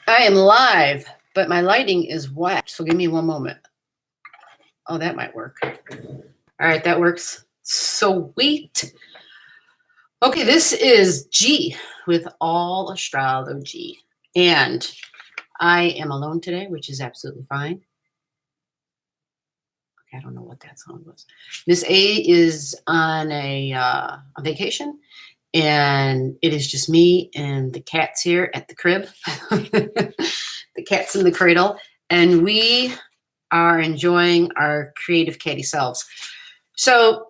I am live, but my lighting is whacked, so give me one moment. Oh, that might work. All right, that works. Sweet. Okay, this is G with All Astrology, and I am alone today, which is absolutely fine. Okay, I don't know what that sound was. Miss A is on a vacation, and it is just me and the cats here at the crib. The cat's in the cradle, and we are enjoying our creative catty selves. So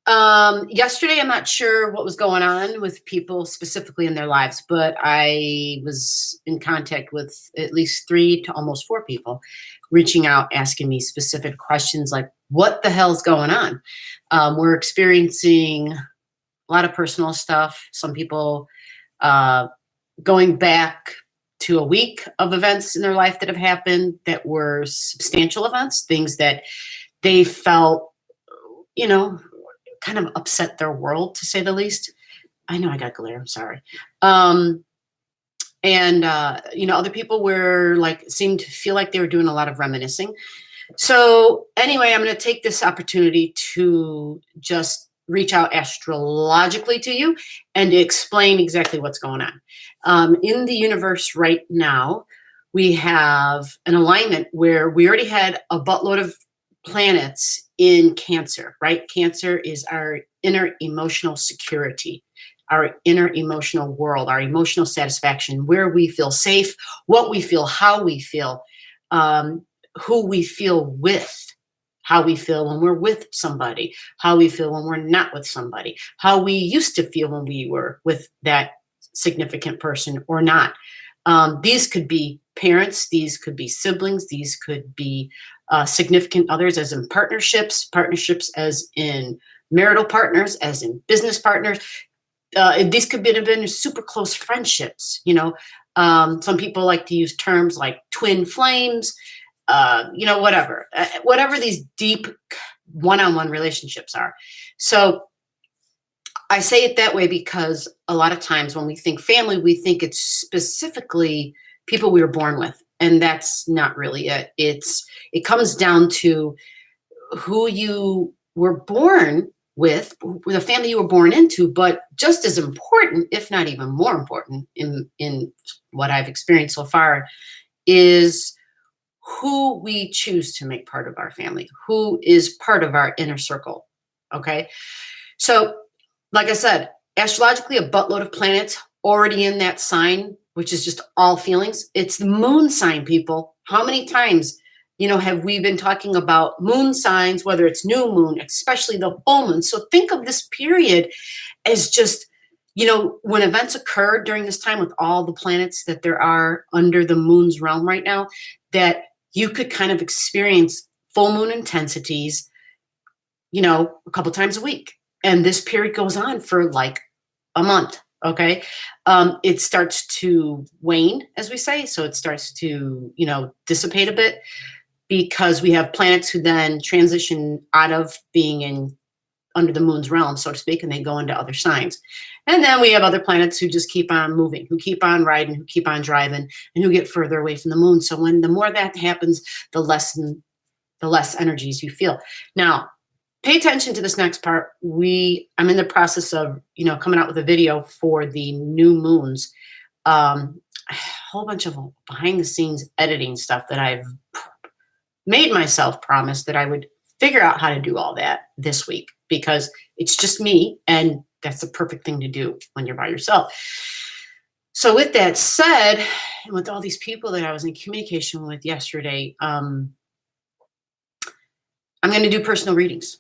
yesterday, I'm not sure what was going on with people specifically in their lives, but I was in contact with at least 3 to almost 4 people reaching out, asking me specific questions like, what the hell's going on? We're experiencing a lot of personal stuff. Some people going back to a week of events in their life that have happened that were substantial events, things that they felt, kind of upset their world, to say the least. I know I got glare, I'm sorry. Other people were seemed to feel like they were doing a lot of reminiscing. So anyway, I'm going to take this opportunity to just reach out astrologically to you and explain exactly what's going on. In the universe right now, we have an alignment where we already had a buttload of planets in Cancer, right? Cancer is our inner emotional security, our inner emotional world, our emotional satisfaction, where we feel safe, what we feel, how we feel, who we feel with, how we feel when we're with somebody, how we feel when we're not with somebody, how we used to feel when we were with that significant person or not. These could be parents, these could be siblings, these could be significant others, as in partnerships as in marital partners, as in business partners. These could have been super close friendships. Some people like to use terms like twin flames, whatever these deep one-on-one relationships are. So I say it that way because a lot of times when we think family, we think it's specifically people we were born with. And that's not really it. It comes down to who you were born with, the family you were born into, but just as important, if not even more important in what I've experienced so far, is who we choose to make part of our family, who is part of our inner circle. Okay. So like I said, astrologically, a buttload of planets already in that sign, which is just all feelings. It's the moon sign, people. How many times, have we been talking about moon signs, whether it's new moon, especially the full moon? So think of this period as just, when events occur during this time with all the planets that there are under the moon's realm right now, that you could kind of experience full moon intensities, a couple times a week. And this period goes on for like a month. Okay. It starts to wane, as we say. So it starts to, dissipate a bit because we have planets who then transition out of being under the moon's realm, so to speak, and they go into other signs. And then we have other planets who just keep on moving, who keep on riding, who keep on driving, and who get further away from the moon. So when the more that happens, the less energies you feel. Now, pay attention to this next part. I'm in the process of, coming out with a video for the new moons. A whole bunch of behind the scenes editing stuff that I've made myself promise that I would figure out how to do all that this week, because it's just me, and that's the perfect thing to do when you're by yourself. So with that said, and with all these people that I was in communication with yesterday, I'm going to do personal readings,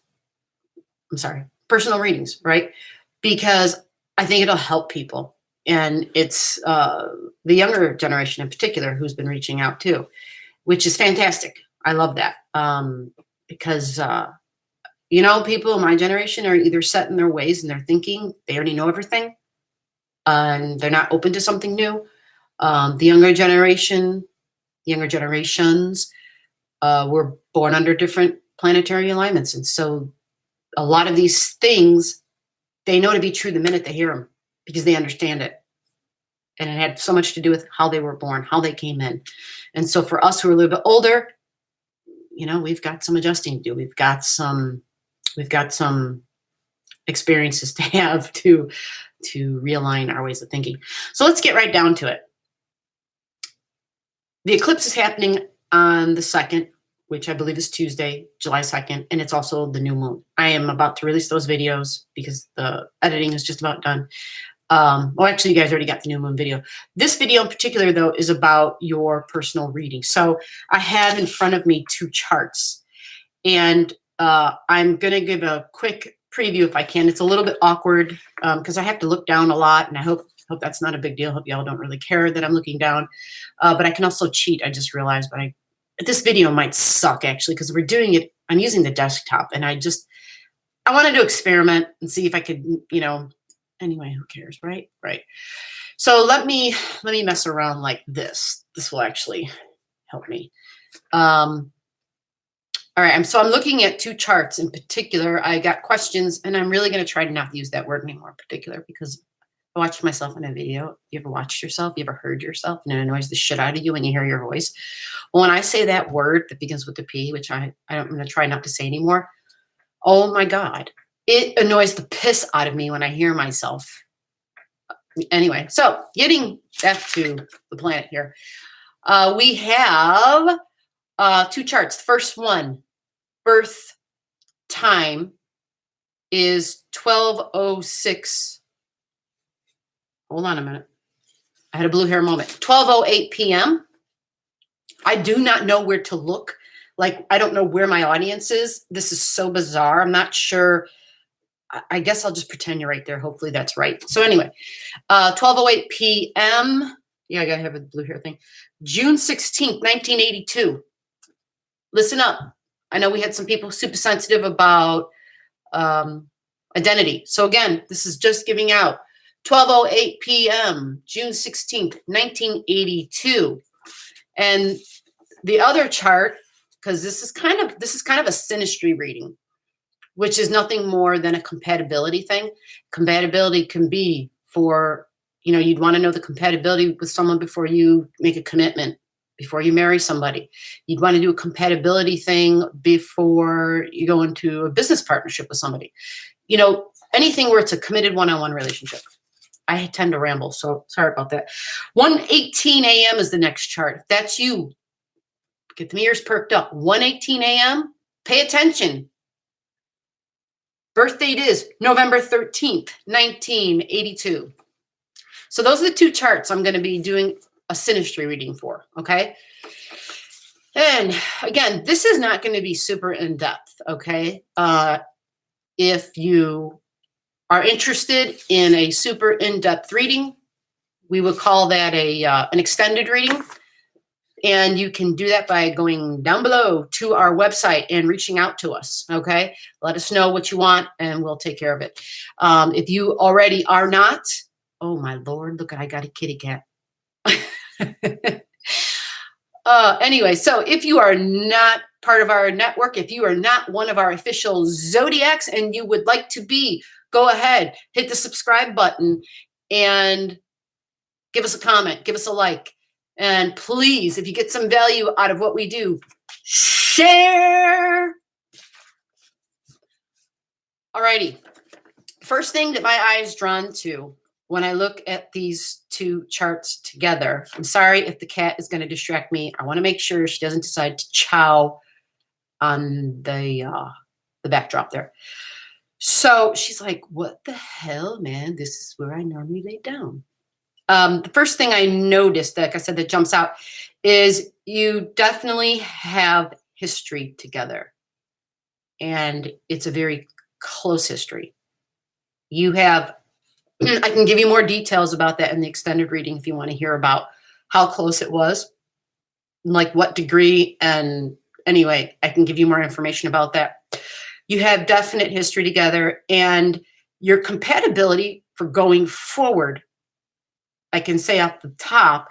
right? Because I think it'll help people. And it's the younger generation in particular who's been reaching out too, which is fantastic. I love that. Because, people in my generation are either set in their ways and they're thinking they already know everything and they're not open to something new. The younger generations were born under different planetary alignments. And so a lot of these things, they know to be true the minute they hear them because they understand it. And it had so much to do with how they were born, how they came in. And so for us who are a little bit older, we've got some adjusting to do. We've got some experiences to have to realign our ways of thinking. So let's get right down to it. The eclipse is happening on the 2nd, which I believe is Tuesday, July 2nd, and it's also the new moon. I am about to release those videos because the editing is just about done. Well, actually, you guys already got the new moon video. This video in particular, though, is about your personal reading. So I have in front of me 2 charts, and I'm going to give a quick preview if I can. It's a little bit awkward because I have to look down a lot, and I hope that's not a big deal. Hope y'all don't really care that I'm looking down. But I can also cheat. I just realized, but this video might suck actually because we're doing it. I'm using the desktop, and I wanted to experiment and see if I could, Anyway, who cares, right? Right. So let me mess around like this. This will actually help me. All right. I'm looking at 2 charts in particular. I got questions, and I'm really going to try to not use that word anymore, particular, because I watched myself in a video. You ever watched yourself? You ever heard yourself? And it annoys the shit out of you when you hear your voice. Well, when I say that word that begins with a P, which I'm going to try not to say anymore. Oh my God. It annoys the piss out of me when I hear myself. Anyway, so getting back to the planet here. We have 2 charts. The first one, birth time, is 12:06. Hold on a minute. I had a blue hair moment. 12:08 p.m. I do not know where to look. Like, I don't know where my audience is. This is so bizarre. I'm not sure. I guess I'll just pretend you're right there. Hopefully that's right. So anyway, 12:08 p.m. Yeah, I got to have a blue hair thing. June 16th, 1982. Listen up. I know we had some people super sensitive about identity. So again, this is just giving out. 12:08 p.m., June 16th, 1982. And the other chart, because this is kind of a synastry reading, which is nothing more than a compatibility thing. Compatibility can be for, you'd want to know the compatibility with someone before you make a commitment, before you marry somebody. You'd want to do a compatibility thing before you go into a business partnership with somebody. Anything where it's a committed one-on-one relationship. I tend to ramble, so sorry about that. 1:18 a.m. is the next chart. If that's you, get the ears perked up. 1:18 a.m., pay attention. Birth date is November 13th, 1982. So those are the 2 charts I'm going to be doing a synastry reading for, okay? And again, this is not going to be super in-depth, okay? If you are interested in a super in-depth reading, we would call that an extended reading. And you can do that by going down below to our website and reaching out to us, okay? Let us know what you want, and we'll take care of it. If you already are not, oh, my Lord, look, I got a kitty cat. Anyway, so if you are not part of our network, if you are not one of our official zodiacs and you would like to be, go ahead, hit the subscribe button and give us a comment, give us a like. And please, if you get some value out of what we do, share. Alrighty. First thing that my eye is drawn to when I look at these 2 charts together, I'm sorry if the cat is going to distract me. I want to make sure she doesn't decide to chow on the backdrop there. So she's like, what the hell, man? This is where I normally lay down. The first thing I noticed, like I said, that jumps out is you definitely have history together. And it's a very close history. You have, I can give you more details about that in the extended reading if you want to hear about how close it was, like what degree. And anyway, I can give you more information about that. You have definite history together, and your compatibility for going forward, I can say off the top,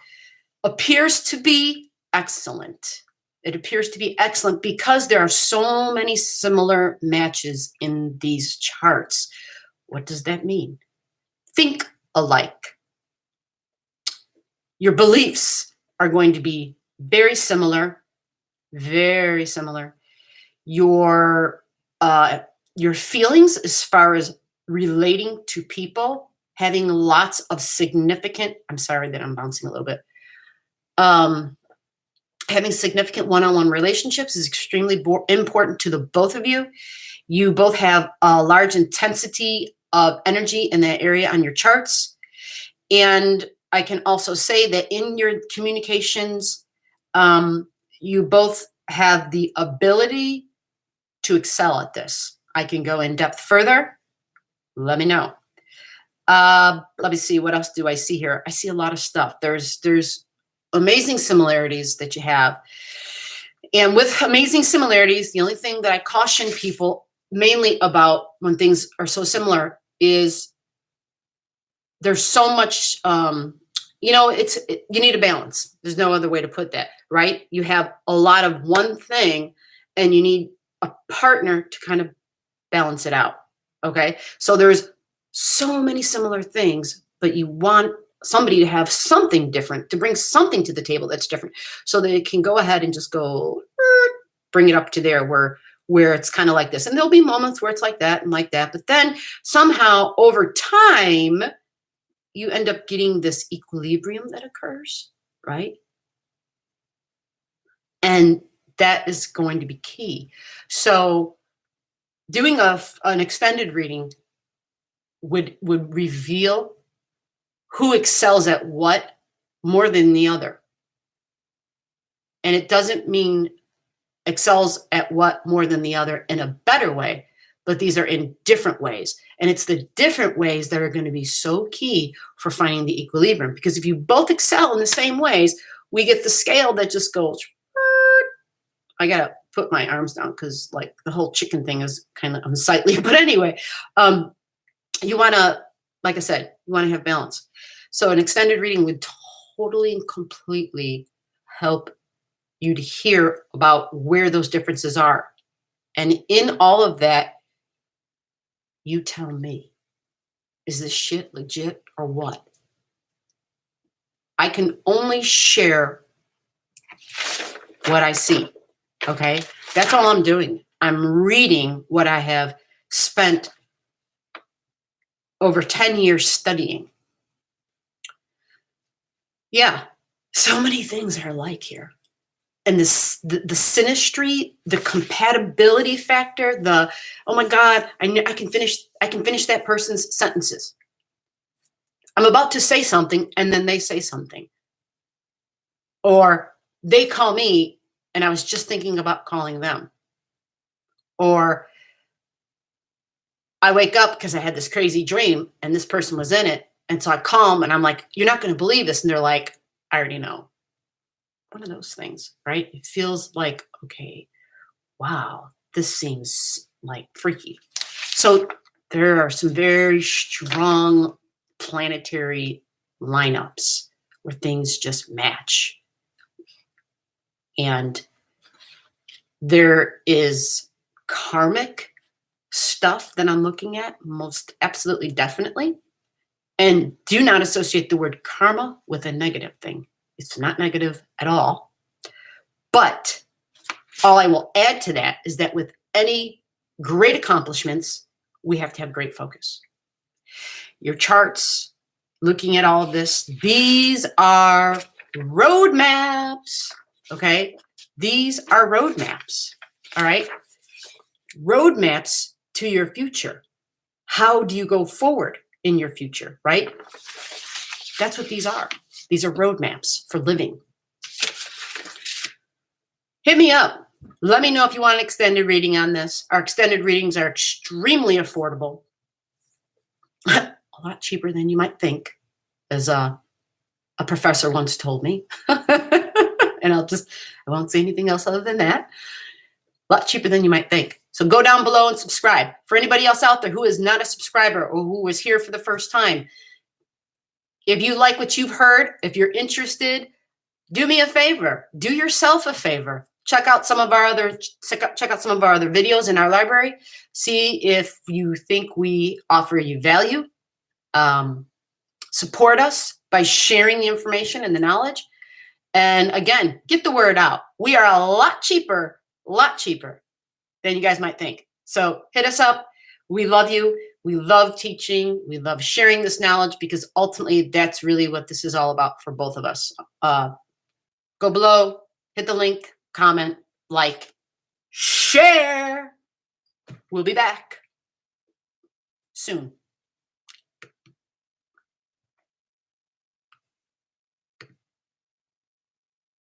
appears to be excellent. It appears to be excellent because there are so many similar matches in these charts. What does that mean? Think alike. Your beliefs are going to be very similar, very similar. Your feelings as far as relating to people, having lots of significant, I'm sorry that I'm bouncing a little bit. Having significant one-on-one relationships is extremely important to the both of you. You both have a large intensity of energy in that area on your charts. And I can also say that in your communications, you both have the ability to excel at this. I can go in depth further. Let me know. Let me see. What else do I see here? I see a lot of stuff. There's amazing similarities that you have. And with amazing similarities, the only thing that I caution people mainly about when things are so similar is there's so much, you need a balance. There's no other way to put that, right? You have a lot of one thing and you need a partner to kind of balance it out. Okay. So there's so many similar things, but you want somebody to have something different, to bring something to the table that's different, so that it can go ahead and just go bring it up to there where it's kind of like this. And there'll be moments where it's like that and like that, but then somehow over time, you end up getting this equilibrium that occurs, right? And that is going to be key. So doing an extended reading would reveal who excels at what more than the other. And it doesn't mean excels at what more than the other in a better way, but these are in different ways. And it's the different ways that are going to be so key for finding the equilibrium. Because if you both excel in the same ways, we get the scale that just goes, I got to put my arms down because like the whole chicken thing is kind of unsightly. But anyway, you want to, like I said, you want to have balance. So an extended reading would totally and completely help you to hear about where those differences are. And in all of that, you tell me, is this shit legit or what? I can only share what I see, okay? That's all I'm doing. I'm reading what I have spent over 10 years studying. Yeah, so many things are alike here. And the synastry, the compatibility factor, oh my God, I can finish that person's sentences. I'm about to say something and then they say something. Or they call me and I was just thinking about calling them. Or I wake up because I had this crazy dream and this person was in it. And so I call them and I'm like, you're not going to believe this. And they're like, I already know. One of those things, right? It feels like, okay, wow, this seems like freaky. So there are some very strong planetary lineups where things just match. And there is karmic stuff that I'm looking at, most absolutely definitely. And do not associate the word karma with a negative thing. It's not negative at all. But all I will add to that is that with any great accomplishments, we have to have great focus. Your charts, looking at all of this, these are roadmaps, okay? These are roadmaps, all right? Roadmaps to your future. How do you go forward in your future, right? That's what these are. These are roadmaps for living. Hit me up. Let me know if you want an extended reading on this. Our extended readings are extremely affordable. A lot cheaper than you might think, as a professor once told me. And I won't say anything else other than that. A lot cheaper than you might think. So go down below and subscribe. For anybody else out there who is not a subscriber or who is here for the first time, if you like what you've heard, if you're interested, do me a favor. Do yourself a favor. Check out some of our other videos in our library. See if you think we offer you value. Support us by sharing the information and the knowledge. And again, get the word out. We are a lot cheaper than you guys might think. So hit us up. We love you. We love teaching. We love sharing this knowledge because ultimately that's really what this is all about for both of us. Go below, hit the link, comment, like, share. We'll be back soon.